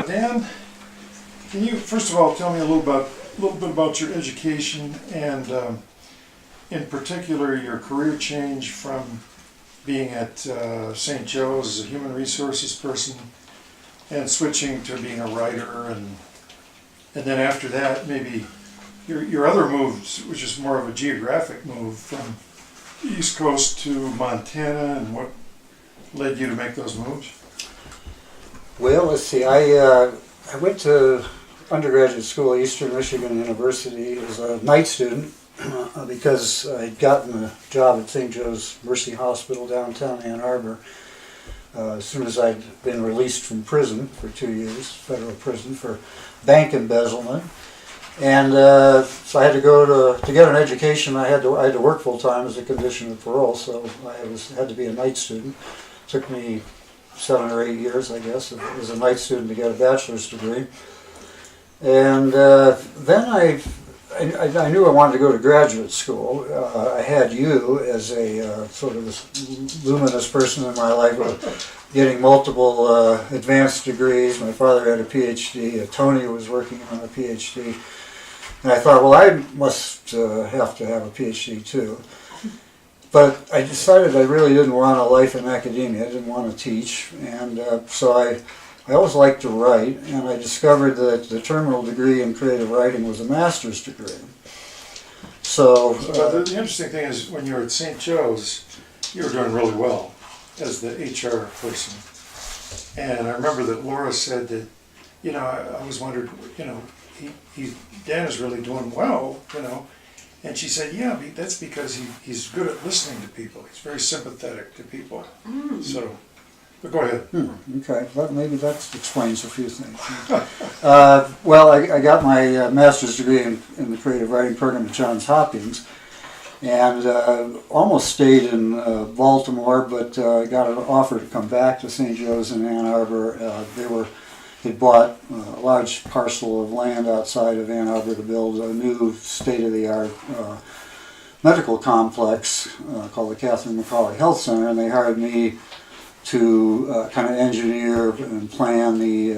Dan, can you first of all tell me a little bit about your education and, in particular, your career change from being at St. Joe's as a human resources person and switching to being a writer, and then after that, maybe your other moves, which is more of a geographic move from the East Coast to Montana, and what led you to make those moves? Well, let's see. I went to undergraduate school at Eastern Michigan University as a night student because I'd gotten a job at St. Joe's Mercy Hospital downtown Ann Arbor as soon as I'd been released from prison for 2 years, federal prison, for bank embezzlement. And so I had to go to get an education. I had to work full time as a condition of parole, so I had to be a night student. It took me 7 or 8 years, I guess, as a night student to get a bachelor's degree. And then I knew I wanted to go to graduate school. I had you as a sort of this luminous person in my life, getting multiple advanced degrees. My father had a PhD. Tony was working on a PhD. And I thought, well, I must have to have a PhD too. But I decided I really didn't want a life in academia. I didn't want to teach. And so I always liked to write, and I discovered that the terminal degree in creative writing was a master's degree. So the interesting thing is, when you were at St. Joe's, you were doing really well as the HR person. And I remember that Laura said that, I always wondered, Dan is really doing well, And she said, yeah, that's because he's good at listening to people. He's very sympathetic to people. So, but go ahead. Okay, well, maybe that explains a few things. Well, I got my master's degree in the creative writing program at Johns Hopkins, and almost stayed in Baltimore, but got an offer to come back to St. Joe's in Ann Arbor. They bought a large parcel of land outside of Ann Arbor to build a new state-of-the-art medical complex called the Catherine McCauley Health Center, and they hired me to kind of engineer and plan the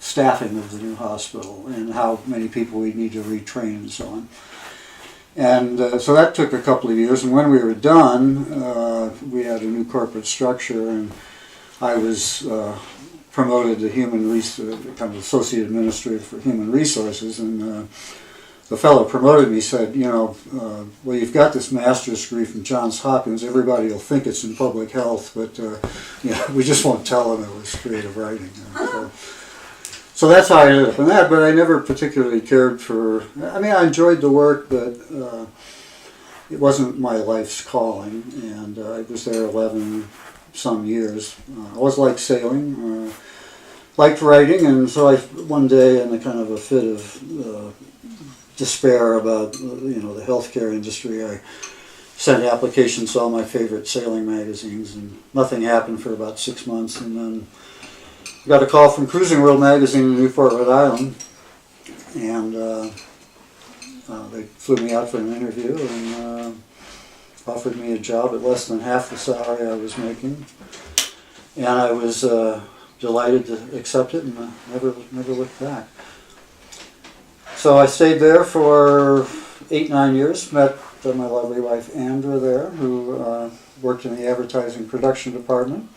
staffing of the new hospital and how many people we'd need to retrain and so on. And so that took a couple of years, and when we were done, we had a new corporate structure, and I was promoted to kind of associate administrator for human resources, and the fellow promoted me said, well, you've got this master's degree from Johns Hopkins. Everybody will think it's in public health, but we just won't tell them it was creative writing. So that's how I ended up in that. But I never particularly cared for. I enjoyed the work, but it wasn't my life's calling. And I was there 11 some years. I always liked sailing, liked writing, and so one day, in a kind of a fit of despair about the healthcare industry, I sent applications to all my favorite sailing magazines, and nothing happened for about 6 months, and then I got a call from Cruising World magazine in Newport, Rhode Island, and they flew me out for an interview and offered me a job at less than half the salary I was making, and I was delighted to accept it, and never looked back. So I stayed there for 8-9 years, met my lovely wife Andra there, who worked in the advertising production department.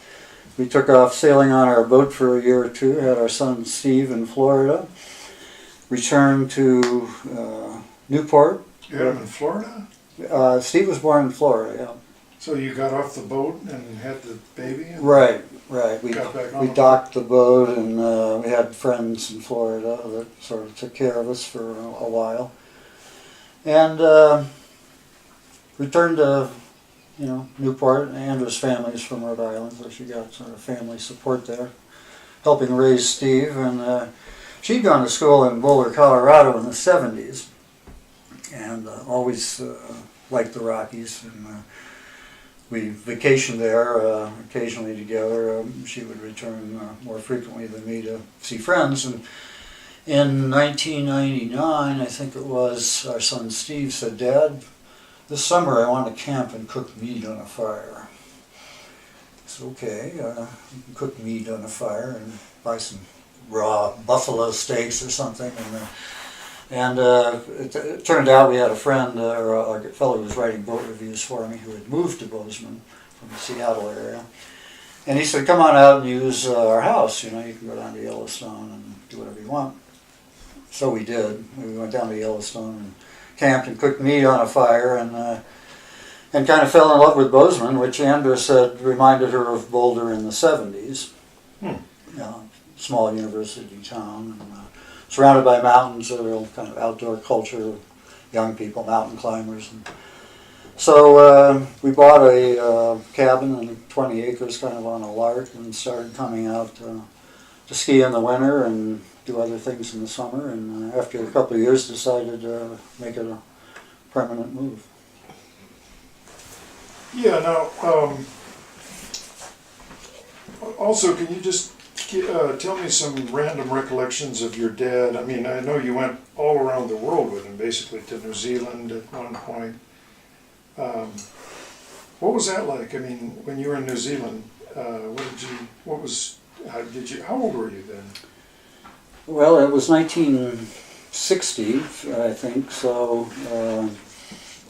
We took off sailing on our boat for a year or two, had our son Steve in Florida, returned to Newport. You had him in Florida? Steve was born in Florida, yeah. So you got off the boat and had the baby? And Right. We docked the boat, and we had friends in Florida that sort of took care of us for a while. And returned to, Newport. Andra's family is from Rhode Island, so she got sort of family support there, helping raise Steve. And she'd gone to school in Boulder, Colorado in the 70s, and always liked the Rockies. And we vacationed there occasionally together. She would return more frequently than me to see friends. And in 1999, I think it was, our son Steve said, "Dad, this summer I want to camp and cook meat on a fire." it's okay. You can cook meat on a fire and buy some raw buffalo steaks or something. And it turned out we had a friend, or a fellow who was writing boat reviews for me, who had moved to Bozeman from the Seattle area. And he said, come on out and use our house. You know, you can go down to Yellowstone and do whatever you want. So we did. We went down to Yellowstone and camped and cooked meat on a fire and kind of fell in love with Bozeman, which Andrea said reminded her of Boulder in the 70s. You know, small university town, and, surrounded by mountains, a real kind of outdoor culture, young people, mountain climbers. And so we bought a cabin in 20 acres kind of on a lark and started coming out to ski in the winter and do other things in the summer, and after a couple of years decided to make it a permanent move. Yeah, now, also, can you just tell me some random recollections of your dad? I mean, I know you went all around the world with him, basically, to New Zealand at one point. What was that like? I mean, when you were in New Zealand, how old were you then? Well, it was 1960, I think, so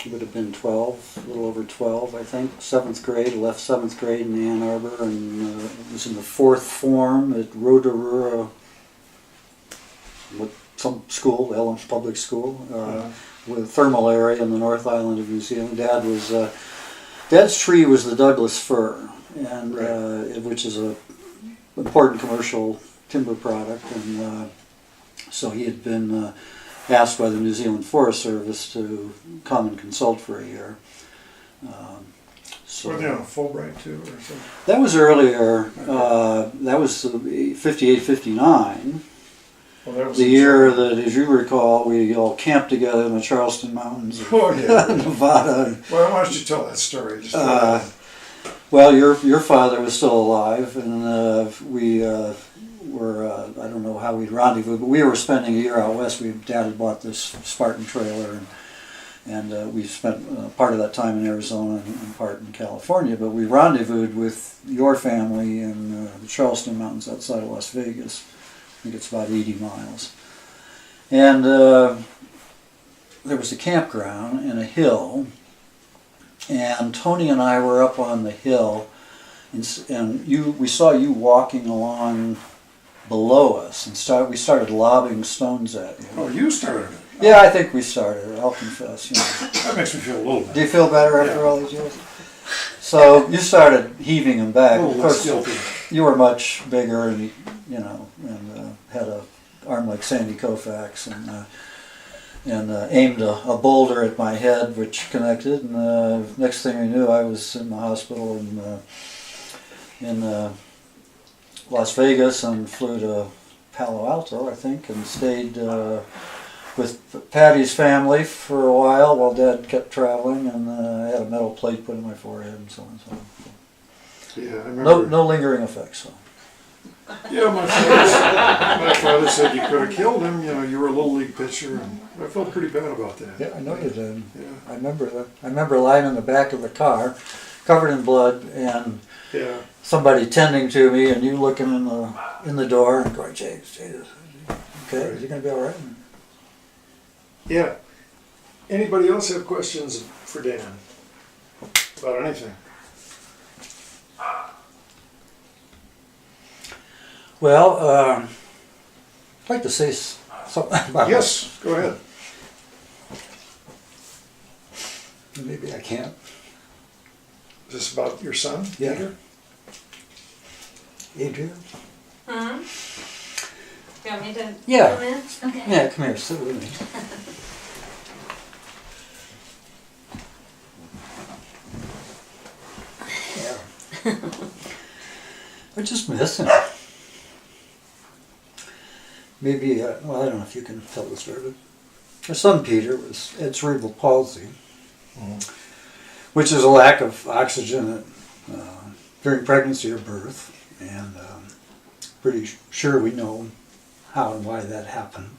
it would have been 12, a little over 12, I think. 7th grade, left 7th grade in Ann Arbor, and was in the 4th form at Rotorua, some school, Ellen's public school, with a thermal area in the North Island of New Zealand. Dad's tree was the Douglas fir, and which is a important commercial timber product, and so he had been asked by the New Zealand Forest Service to come and consult for a year. Were they on a Fulbright too, or something? That was earlier. That was 58, 59. Well, that was the year that, as you recall, we all camped together in the Charleston Mountains of Nevada. Well, why don't you tell that story? Just well, your father was still alive, and we were, I don't know how we'd rendezvous, but we were spending a year out west. Dad had bought this Spartan trailer, and we spent part of that time in Arizona and part in California, but we rendezvoused with your family in the Charleston Mountains outside of Las Vegas. I think it's about 80 miles. And there was a campground and a hill, and Tony and I were up on the hill, and we saw you walking along below us, and we started lobbing stones at you. Oh, you started it? Yeah, I think we started it, I'll confess. You know. That makes me feel a little better. Do you feel better after all these years? So you started heaving them back. A little Of less course, guilty. you were much bigger, and had an arm like Sandy Koufax, and aimed a boulder at my head, which connected. And next thing I knew, I was in the hospital in Las Vegas, and flew to Palo Alto, I think, and stayed with Patty's family for a while Dad kept traveling, and I had a metal plate put in my forehead and so on and so on. Yeah, I remember. No lingering effects. So. Yeah, my father said you could have killed him. You know, you were a little league pitcher, and I felt pretty bad about that. Yeah, I know you did. Yeah. I remember that. I remember lying in the back of the car, covered in blood, and somebody tending to me, and you looking in the door and going, "James, okay, is he going to be all right?" Yeah. Anybody else have questions for Dan about anything? Well, I'd like to say something about Yes, go ahead. Maybe I can't. Is this about your son, Yeah. Peter? Adrian? Hmm? You want me to Yeah. come in? Okay. Yeah, come here, sit with me. I just miss him. Maybe, well, I don't know if you can tell the story, but our son Peter had cerebral palsy, which is a lack of oxygen during pregnancy or birth, and pretty sure we know how and why that happened.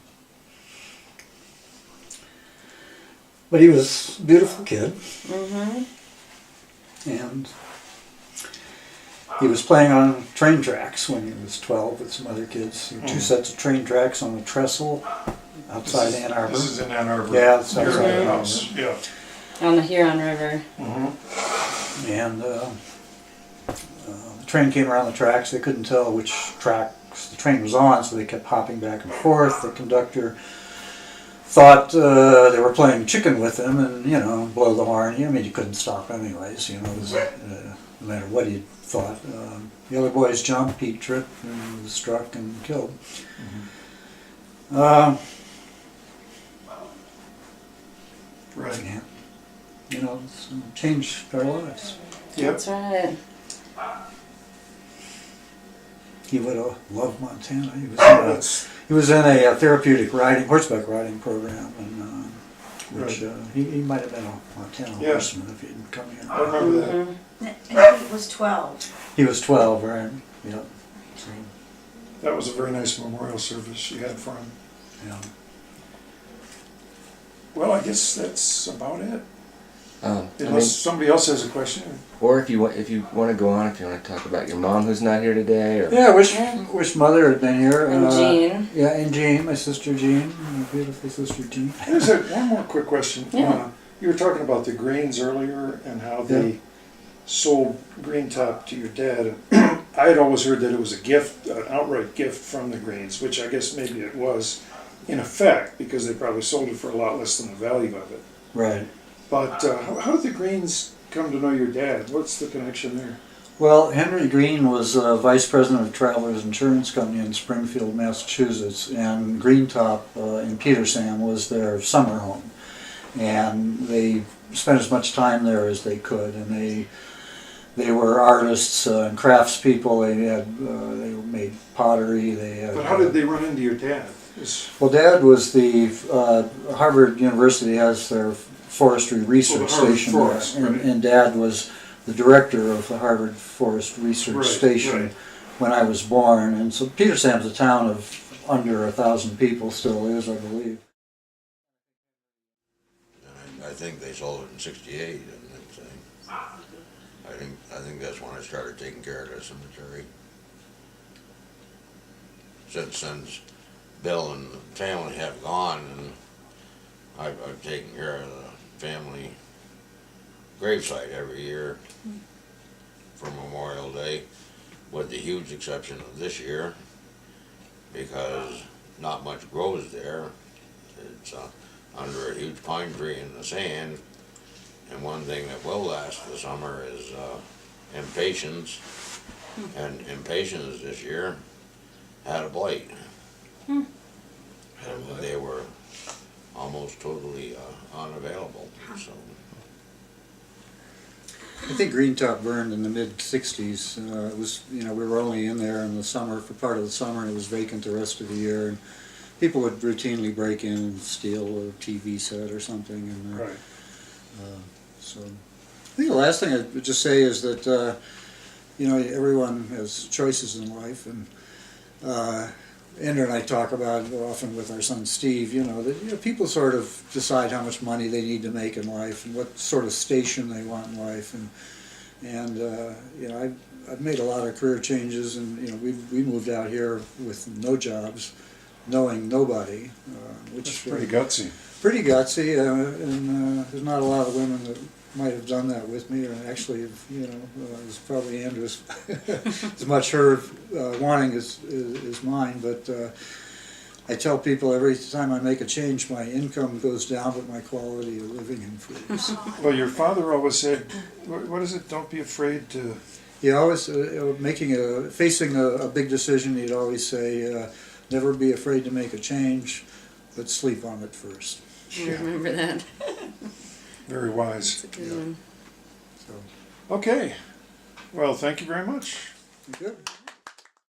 But he was a beautiful kid, and he was playing on train tracks when he was 12 with some other kids. Two sets of train tracks on a trestle outside Ann Arbor. This is in Ann Arbor. Yeah, it's Near outside the Ann house. Arbor. Yeah. On the Huron River. And the train came around the tracks. They couldn't tell which tracks the train was on, so they kept hopping back and forth. The conductor thought they were playing chicken with him, and blow the horn. I mean, you couldn't stop anyways. It was no matter what he thought. The other boys jumped. Pete tripped and was struck and killed. Right. Yeah. It's changed our lives. Yep. That's right. He would have loved Montana. That's He was in a therapeutic horseback riding program, and which he might have been a Montana Yeah. horseman if he'd come here. I remember that. And he was 12. He was 12, right? Yep. So, That was a very nice memorial service you had for him. yeah. Well, I guess that's about it. I Unless mean, somebody else has a question. or if you want to go on, if you want to talk about your mom who's not here today, or Yeah, I wish Mother had been here. And Jean. Yeah, and Jean, my sister Jean, my beautiful sister Jean. There's one more quick question. Yeah. You were talking about the grains earlier and how they sold green top to your dad. I had always heard that it was a gift, an outright gift from the grains, which I guess maybe it was in effect because they probably sold it for a lot less than the value of it. Right. But how did the Greens come to know your dad? What's the connection there? Well, Henry Green was vice president of Travelers Insurance Company in Springfield, Massachusetts, and Greentop in Petersham was their summer home. And they spent as much time there as they could, and they were artists and craftspeople. They made pottery. They had, But how did they run into your dad? Well, Dad was the Harvard University has their forestry research Harvard station Forest, there, right. and Dad was the director of the Harvard Forest Research Right, Station right. when I was born. And so Petersham's a town of under 1,000 people, still is, I believe. And I think they sold it in '68, didn't they say? I think that's when I started taking care of the cemetery. Since Bill and the family have gone, and I've taken care of the family gravesite every year for Memorial Day, with the huge exception of this year, because not much grows there. It's under a huge pine tree in the sand, and one thing that will last the summer is impatiens, and impatiens this year had a blight. And they were almost totally unavailable. So I think Greentop burned in the mid-'60s. It was, we were only in there in the summer for part of the summer, and it was vacant the rest of the year. And people would routinely break in and steal a TV set or something. And Right. so, I think the last thing I would just say is that everyone has choices in life, and Andrew and I talk about it often with our son Steve. That people sort of decide how much money they need to make in life and what sort of station they want in life, and I've made a lot of career changes, and we moved out here with no jobs, knowing nobody, which That's pretty gutsy. pretty gutsy, and there's not a lot of women that might have done that with me, or actually, it's probably Andrew's as much her wanting as mine, but I tell people every time I make a change, my income goes down, but my quality of living improves. Well, your father always said, what is it? Don't be afraid to... He always, facing a big decision, he'd always say, never be afraid to make a change, but sleep on it first. I remember that. Very wise. That's a good one. So, Okay. Well, thank you very much. good.